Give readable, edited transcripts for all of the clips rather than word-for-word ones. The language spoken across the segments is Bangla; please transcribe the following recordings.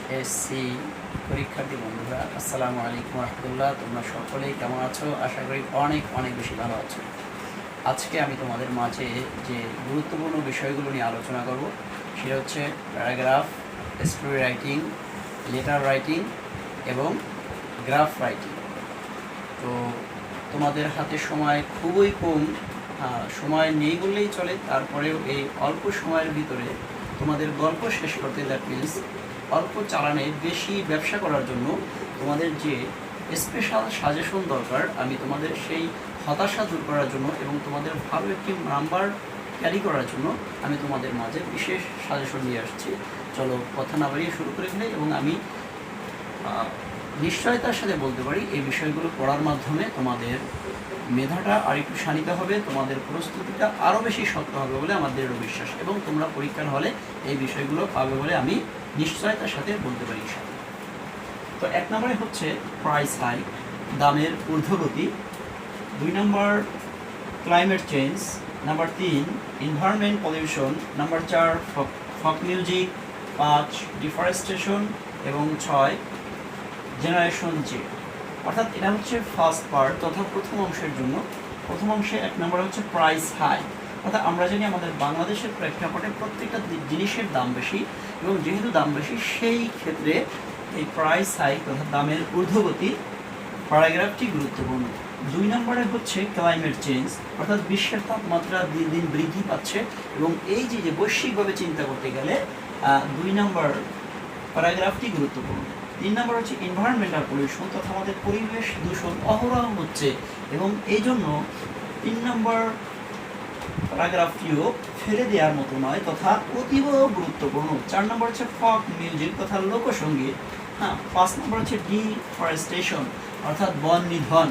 এইচএসসি পরীক্ষার্থী বন্ধুরা, আসসালামু আলাইকুম রহমতুল্লাহ। তোমরা সকলেই কেমন আছো? আশা করি অনেক অনেক বেশি ভালো আছো। আজকে আমি তোমাদের মাঝে যে গুরুত্বপূর্ণ বিষয়গুলো নিয়ে আলোচনা করব সেটা হচ্ছে paragraph, story writing, letter writing এবং গ্রাফ রাইটিং। তো তোমাদের হাতে সময় খুবই কম, সময় নেই বললেই চলে। তারপরেও এই অল্প সময়ের ভিতরে তোমাদের গল্প শেষ করতে, দ্যাট মিনস অল্প চালানে বেশি ব্যবসা করার জন্য তোমাদের যে স্পেশাল সাজেশন দরকার, আমি তোমাদের সেই হতাশা দূর করার জন্য এবং তোমাদের ভালো একটি নাম্বার ক্যারি করার জন্য আমি তোমাদের মাঝে বিশেষ সাজেশন নিয়ে আসছি। চলো কথা না বাড়িয়ে শুরু করে ফেলি। এবং আমি নিশ্চয়তার সাথে বলতে পারি এই বিষয়গুলো পড়ার মাধ্যমে তোমাদের মেধাটা আরেকটু শানিত হবে, তোমাদের প্রস্তুতিটা আরও বেশি শক্ত হবে বলে আমার দৃঢ় বিশ্বাস, এবং তোমরা পরীক্ষার হলে এই বিষয়গুলো পাবে বলে আমি নিশ্চয়তার সাথে বলতে পারি। তো 1 নম্বরে হচ্ছে প্রাইস হাইক, দামের ঊর্ধ্বগতি। 2 নম্বর climate change. Number 3 environment pollution. Number 4 folk music. 5 deforestation এবং 6 জেনারেশন জে। অর্থাৎ এটা হচ্ছে ফার্স্ট পার্ট তথা প্রথম অংশের জন্য। প্রথম অংশে 1 নম্বর হচ্ছে প্রাইস হাই, অর্থাৎ আমরা জানি আমাদের বাংলাদেশের প্রেক্ষাপটে প্রত্যেকটা জিনিসের দাম বেশি, এবং যেহেতু দাম বেশি সেই ক্ষেত্রে এই প্রাইস হাই তথা দামের ঊর্ধ্বগতি প্যারাগ্রাফটি গুরুত্বপূর্ণ। 2 নম্বরে হচ্ছে ক্লাইমেট চেঞ্জ, অর্থাৎ বিশ্বের তাপমাত্রা দিন দিন বৃদ্ধি পাচ্ছে, এবং এই যে বৈশ্বিকভাবে চিন্তা করতে গেলে 2 নম্বর প্যারাগ্রাফটি গুরুত্বপূর্ণ। 3 নম্বর হচ্ছে এনভায়রনমেন্টাল পলিউশন, তথা আমাদের পরিবেশ দূষণ অহরহ হচ্ছে, এবং এই জন্য 3 নম্বর প্যারাগ্রাফটিও ফেলে দেওয়ার মতো নয় তথা অতীব গুরুত্বপূর্ণ। 4 নম্বর হচ্ছে ফক মিউজিক তথা লোকসঙ্গীত। 5 নম্বর হচ্ছে ডিফরেস্টেশন, অর্থাৎ বন নিধন।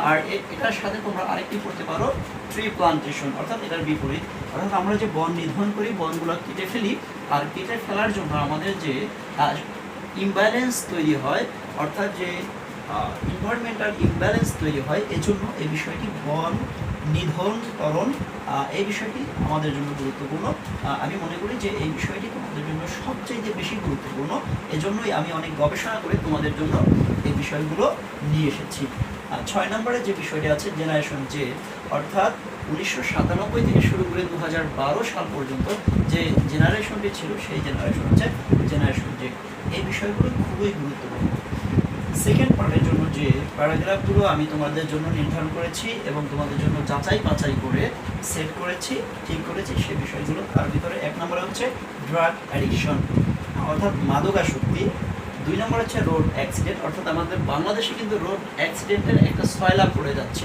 আর এটার সাথে তোমরা আরেকটি পড়তে পারো ট্রি প্লান্টেশন, অর্থাৎ এটার বিপরীত। অর্থাৎ আমরা যে বন নিধন করি, বনগুলো কেটে ফেলি, আর কেটে ফেলার জন্য আমাদের যে ইমব্যালেন্স তৈরি হয়, অর্থাৎ যে এনভায়রনমেন্টাল ইমব্যালেন্স তৈরি হয়, এজন্য এই বিষয়টি বন নিধনকরণ, এই বিষয়টি আমাদের জন্য গুরুত্বপূর্ণ। আমি মনে করি যে এই বিষয়টি তোমাদের জন্য সবচেয়ে বেশি গুরুত্বপূর্ণ, এজন্যই আমি অনেক গবেষণা করে তোমাদের জন্য এই বিষয়গুলো নিয়ে এসেছি। 6 নম্বরে যে বিষয়টি আছে জেনারেশন জে, অর্থাৎ 1997 থেকে শুরু করে 2012 সাল পর্যন্ত যে জেনারেশনটি ছিল সেই জেনারেশন হচ্ছে জেনারেশন জে। এই বিষয়গুলো খুবই গুরুত্বপূর্ণ। সেকেন্ড পার্টের জন্য যে প্যারাগ্রাফগুলো আমি তোমাদের জন্য নির্ধারণ করেছি এবং তোমাদের জন্য যাচাই বাছাই করে সেট করেছি, ঠিক করেছি সে বিষয়গুলো, তার ভিতরে 1 নম্বরে হচ্ছে ড্রাগ অ্যাডিকশন, অর্থাৎ মাদকাসক্তি। 2 নম্বর হচ্ছে রোড অ্যাক্সিডেন্ট, অর্থাৎ আমাদের বাংলাদেশে কিন্তু রোড অ্যাক্সিডেন্টের একটা সয়লাভ পড়ে যাচ্ছে।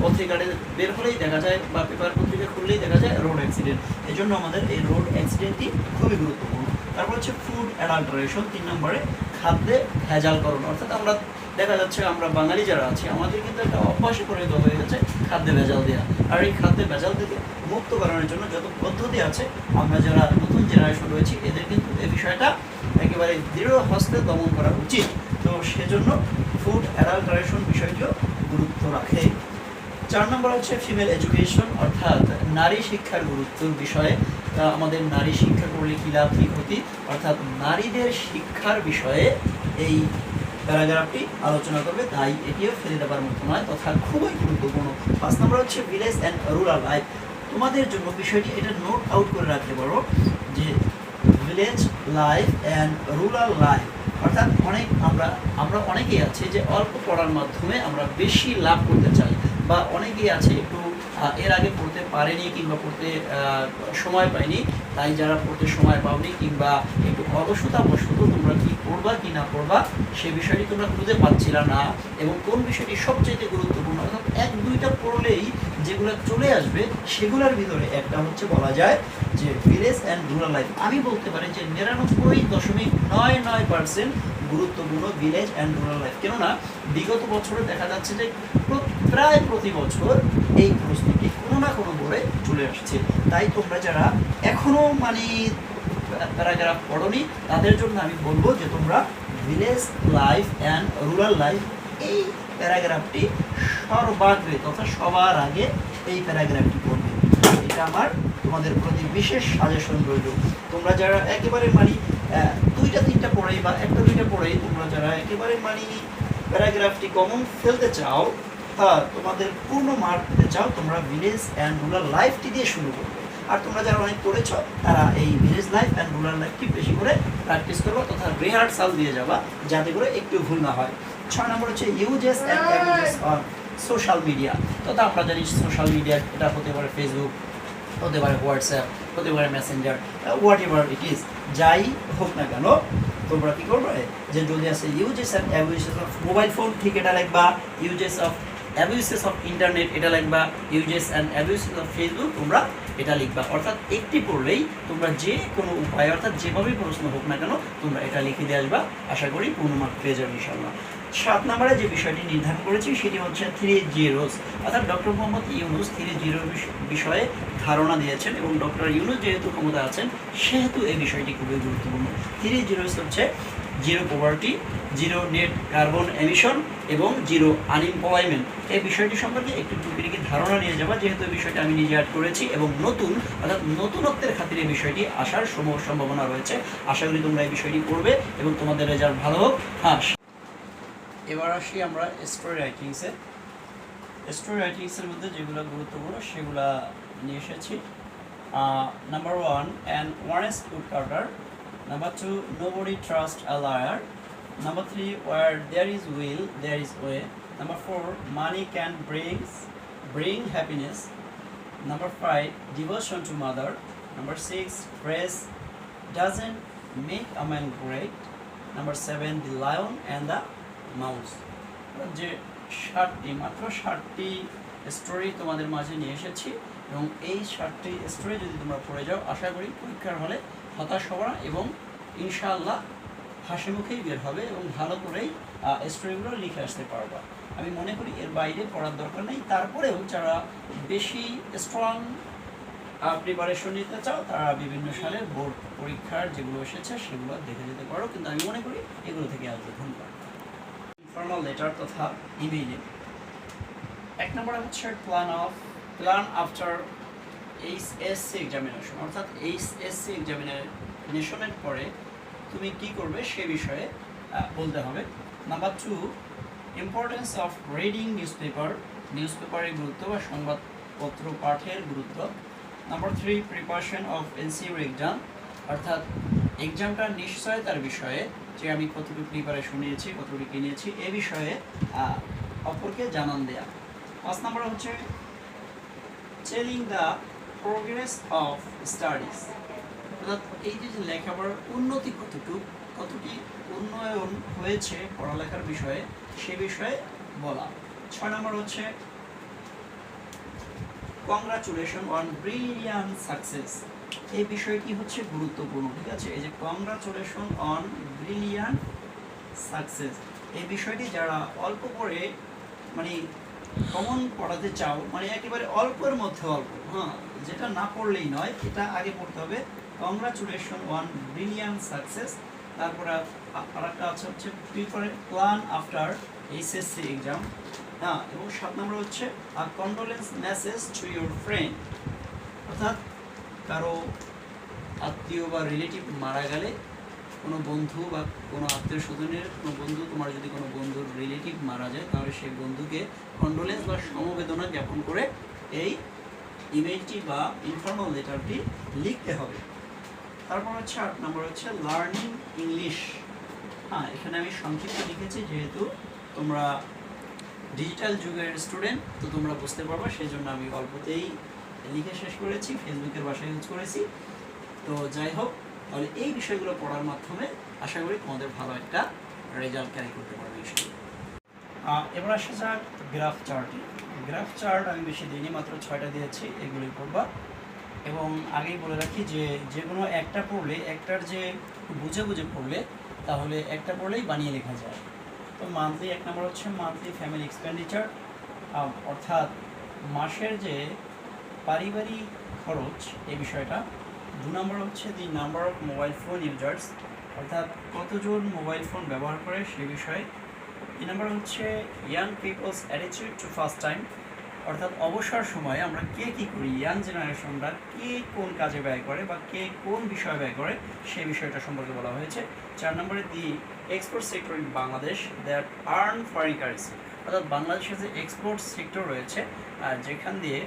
পত্রিকাতে বের হলেই দেখা যায় বা পেপার পত্রিকা খুললেই দেখা যায় রোড অ্যাক্সিডেন্ট, এই জন্য আমাদের এই রোড অ্যাক্সিডেন্টটি খুবই গুরুত্বপূর্ণ। তারপর হচ্ছে ফুড অ্যাডাল্টারেশন, 3 নম্বরে খাদ্যে ভেজালকরণ, অর্থাৎ আমরা দেখা যাচ্ছে আমরা বাঙালি যারা আছি আমাদের কিন্তু একটা অভ্যাসে পরিণত হয়ে গেছে খাদ্যে ভেজাল দেওয়া, আর এই খাদ্যে ভেজাল থেকে মুক্ত করানোর জন্য যত পদ্ধতি আছে আমরা যারা নতুন জেনারেশন রয়েছি এদের কিন্তু এই বিষয়টা একেবারে দৃঢ় হস্তে দমন করা উচিত। তো সেজন্য ফুড অ্যাডাল্টারেশন বিষয়টিও গুরুত্ব রাখে। 4 নম্বর হচ্ছে ফিমেল এডুকেশন, অর্থাৎ নারী শিক্ষার গুরুত্বের বিষয়ে। আমাদের নারী শিক্ষা করলে কী লাভ কী ক্ষতি, অর্থাৎ নারীদের শিক্ষার বিষয়ে এই প্যারাগ্রাফটি আলোচনা করবে, তাই এটিও ফেলে দেওয়ার মতো নয় তথা খুবই গুরুত্বপূর্ণ। 5 নম্বর হচ্ছে ভিলেজ অ্যান্ড রুরাল লাইফ, তোমাদের জন্য বিষয়টি এটা নোট আউট করে রাখতে পারো যে village life and rural life, অর্থাৎ আমরা অনেকেই আছে যে অল্প পড়ার মাধ্যমে আমরা বেশি লাভ করতে চাই, বা অনেকেই আছে একটু এর আগে পড়তে পারেনি কিংবা পড়তে সময় পায়নি, তাই যারা পড়তে সময় পাওনি কিংবা একটু অলসতা বশত তোমরা কি পড়বা কি না পড়বা সে বিষয়টি তোমরা খুঁজে পাচ্ছিল না, এবং কোন বিষয়টি সবচেয়ে গুরুত্বপূর্ণ, অর্থাৎ 1-2টা পড়লেই যেগুলো চলে আসবে সেগুলোর ভিতরে একটা হচ্ছে বলা যায় যে ভিলেজ অ্যান্ড রুরাল লাইফ। আমি বলতে পারি যে 99.99% গুরুত্বপূর্ণ ভিলেজ অ্যান্ড রুরাল লাইফ, কেননা বিগত বছরে দেখা যাচ্ছে যে প্রায় প্রতি বছর এই প্রশ্নটি কোনো না কোনো বোর্ডে চলে আসছে। তাই তোমরা যারা এখনও প্যারাগ্রাফ পড়োনি তাদের জন্য আমি বলবো যে তোমরা village life and rural life এই প্যারাগ্রাফটি সর্বাগ্রে তথা সবার আগে এই প্যারাগ্রাফটি পড়বে। এটা আমার তোমাদের প্রতি বিশেষ সাজেশন রইল। তোমরা যারা একেবারে 2টা 3টা পড়েই বা একটা দুইটা পড়েই তোমরা যারা একেবারে মানে প্যারাগ্রাফটি কমন ফেলতে চাও, হ্যাঁ তোমাদের পূর্ণ মার্ক পেতে চাও, তোমরা ভিলেজ অ্যান্ড রুরাল লাইফটি দিয়ে শুরু করবে। আর তোমরা যারা অনেক পড়েছ তারা এই ভিলেজ লাইফ অ্যান্ড রুরাল লাইফটি বেশি করে প্র্যাকটিস করবা তথা রিহার্সাল দিয়ে যাবা, যাতে করে একটু ভুল না হয়। 6 নম্বর হচ্ছে uses and abuses on social media. তথা আমরা জানি সোশ্যাল মিডিয়া এটা হতে পারে ফেসবুক, হতে পারে হোয়াটসঅ্যাপ, হতে পারে Messenger, what ever it is, যাই হোক না কেন তোমরা কী করবে যে যদি আছে uses and abuses of mobile phone, ঠিক এটা লিখবা। Uses of abuses of internet এটা লিখবা। Uses and abuses of Facebook তোমরা এটা লিখবা। অর্থাৎ একটি পড়লেই তোমরা যে কোনো উপায় অর্থাৎ যেভাবেই প্রশ্ন হোক না কেন তোমরা এটা লিখে দিয়ে আসবা, আশা করি পূর্ণ মার্ক পেয়ে যাবে ইনশাআল্লাহ। 7 নম্বরে যে বিষয়টি নির্ধারণ করেছি সেটি হচ্ছে 3 জিরোস, অর্থাৎ ডক্টর মোহাম্মদ ইউনুস 3 জিরোর বিষয়ে ধারণা দিয়েছেন এবং ডক্টর ইউনুস যেহেতু ক্ষমতা আছেন সেহেতু এই বিষয়টি খুবই গুরুত্বপূর্ণ। 3 জিরোস হচ্ছে zero poverty, zero net carbon emission এবং জিরো আনএমপ্লয়মেন্ট। এই বিষয়টি সম্পর্কে একটু টুকিটাকি ধারণা নিয়ে যাবা, যেহেতু এই বিষয়টি আমি নিজে অ্যাড করেছি এবং নতুন অর্থাৎ নতুনত্বের খাতিরে এই বিষয়টি আসার সম্ভাবনা রয়েছে। আশা করি তোমরা এই বিষয়টি পড়বে এবং তোমাদের রেজাল্ট ভালো হোক। হ্যাঁ, এবার আসি আমরা স্টোরি রাইটিংসে। স্টোরি রাইটিংসের মধ্যে যেগুলো গুরুত্বপূর্ণ সেগুলো নিয়ে এসেছি। Number 1, an honest woodcutter. Number 2, nobody trust a liar. Number 3, where there is will, there is way. Number 4, money can bring happiness. Number 5, devotion to mother. Number 6, praise doesn't make a man great. Number 7, the lion and the mouse. যে মাত্র 7টি স্টোরি তোমাদের মাঝে নিয়ে এসেছি এবং এই 7টি স্টোরি যদি তোমরা পড়ে যাও আশা করি পরীক্ষার হলে হতাশ হওয়া এবং ইনশাআল্লাহ হাসি মুখেই বের হবে এবং ভালো করেই স্টোরিগুলো লিখে আসতে পারবা। আমি মনে করি এর বাইরে পড়ার দরকার নেই। তারপরেও যারা বেশি স্ট্রং প্রিপারেশন নিতে চাও তারা বিভিন্ন সালের বোর্ড পরীক্ষার যেগুলো এসেছে সেগুলো দেখে যেতে পারো, কিন্তু আমি মনে করি এগুলো থেকে আসবে। ধন্যবাদ। ইনফর্মাল লেটার তথা ইমেইলে 1 নম্বরে হচ্ছে প্ল্যান আফটার এইচএসসি এক্সামিনেশন, অর্থাৎ এইচএসসি এক্সামিনেশনের পরে তুমি কি করবে সে বিষয়ে বলতে হবে। নাম্বার 2, ইম্পর্টেন্স অফ রিডিং নিউজপেপারের গুরুত্ব বা সংবাদপত্র পাঠের গুরুত্ব। Number 3, preparation of NCU exam, অর্থাৎ এক্সামটার নিশ্চয়তার বিষয়ে যে আমি কতটুকু প্রিপারেশন নিয়েছি কতটুকু কি নিয়েছি এ বিষয়ে অপরকে জানান দেয়া। 5 নম্বর হচ্ছে telling the progress of studies, অর্থাৎ এই যে লেখাপড়ার উন্নতি কতটি উন্নয়ন হয়েছে পড়ালেখার বিষয়ে সে বিষয়ে বলা। 6 নম্বর হচ্ছে কংগ্রাচুলেশন অন ব্রিলিয়ান্ট সাকসেস, এই বিষয়টি হচ্ছে গুরুত্বপূর্ণ, ঠিক আছে। এই যে কংগ্রাচুলেশন অন ব্রিলিয়ান্ট সাকসেস এই বিষয়টি যারা অল্প করে মানে কমন পড়াতে চাও, মানে একেবারে অল্পের মধ্যে অল্প, হ্যাঁ যেটা না পড়লেই নয় এটা আগে পড়তে হবে। Congratulation on brilliant success. তারপরে আরেকটা হচ্ছে প্ল্যান আফটার এইচএসসি এক্সাম, হ্যাঁ। এবং 7 নম্বর হচ্ছে a condolence message to your friend, অর্থাৎ কারো আত্মীয় বা রিলেটিভ মারা গেলে কোনো বন্ধু বা কোনো আত্মীয় স্বজনের কোনো বন্ধু, তোমার যদি কোনো বন্ধুর রিলেটিভ মারা যায় তাহলে সেই বন্ধুকে কন্ডোলেন্স বা সমবেদনা জ্ঞাপন করে এই ইমেইলটি বা ইনফর্মাল লেটারটি লিখতে হবে। তারপর হচ্ছে 8 নম্বর হচ্ছে লার্নিং ইংলিশ, হ্যাঁ এখানে আমি সংক্ষিপ্ত লিখেছি যেহেতু তোমরা ডিজিটাল যুগের স্টুডেন্ট তো তোমরা বুঝতে পারবা সেই জন্য আমি অল্পতেই লিখে শেষ করেছি, ফেসবুকের ভাষায় ইউজ করেছি। তো যাই হোক, তাহলে এই বিষয়গুলো পড়ার মাধ্যমে আশা করি তোমাদের ভালো একটা রেজাল্ট ক্যারি করতে পারবে। এবার আসা যাক গ্রাফ চার্টে। গ্রাফ চার্ট আমি বেশি দিইনি, মাত্র 6টা দিয়েছি, এগুলি পড়বা। এবং আগেই বলে রাখি যে কোনো একটা পড়লে একটার যে বুঝে বুঝে পড়লে তাহলে একটা পড়লেই বানিয়ে লেখা যায়। তো মান্থলি 1 নম্বর হচ্ছে মান্থলি ফ্যামিলি এক্সপেন্ডিচার, অর্থাৎ মাসের যে পারিবারিক খরচ এই বিষয়টা। 2 নম্বর হচ্ছে the number of mobile phone users, অর্থাৎ কতজন মোবাইল ফোন ব্যবহার করে সে বিষয়ে। 3 নম্বর হচ্ছে young people's attitude to first time, অর্থাৎ অবসর সময়ে আমরা কে কী করি, ইয়াং জেনারেশনরা কে কোন কাজে ব্যয় করে বা কে কোন বিষয়ে ব্যয় করে সেই বিষয়টা সম্পর্কে বলা হয়েছে। 4 নম্বরে the export sector in Bangladesh that earn foreign currency, অর্থাৎ বাংলাদেশের যে এক্সপোর্ট সেক্টর রয়েছে যেখান দিয়ে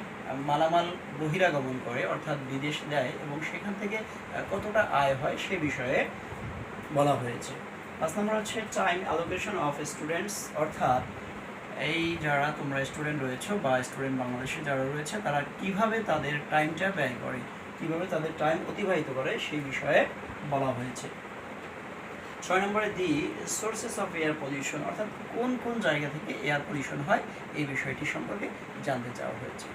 মালামাল বহিরাগমন করে অর্থাৎ বিদেশ দেয় এবং সেখান থেকে কতটা আয় হয় সে বিষয়ে বলা হয়েছে। 5 নম্বর হচ্ছে টাইম অ্যালোকেশন অফ স্টুডেন্টস, অর্থাৎ এই যারা তোমরা স্টুডেন্ট রয়েছে বা স্টুডেন্ট বাংলাদেশে যারা রয়েছে তারা কিভাবে তাদের টাইমটা ব্যয় করে, কিভাবে তাদের টাইম অতিবাহিত করে সেই বিষয়ে বলা হয়েছে। 6 নম্বরে দি সোর্সেস অফ এয়ার পলিউশন, অর্থাৎ কোন কোন জায়গা থেকে এয়ার পলিউশন হয় এই বিষয়টি সম্পর্কে জানতে চাওয়া হয়েছে।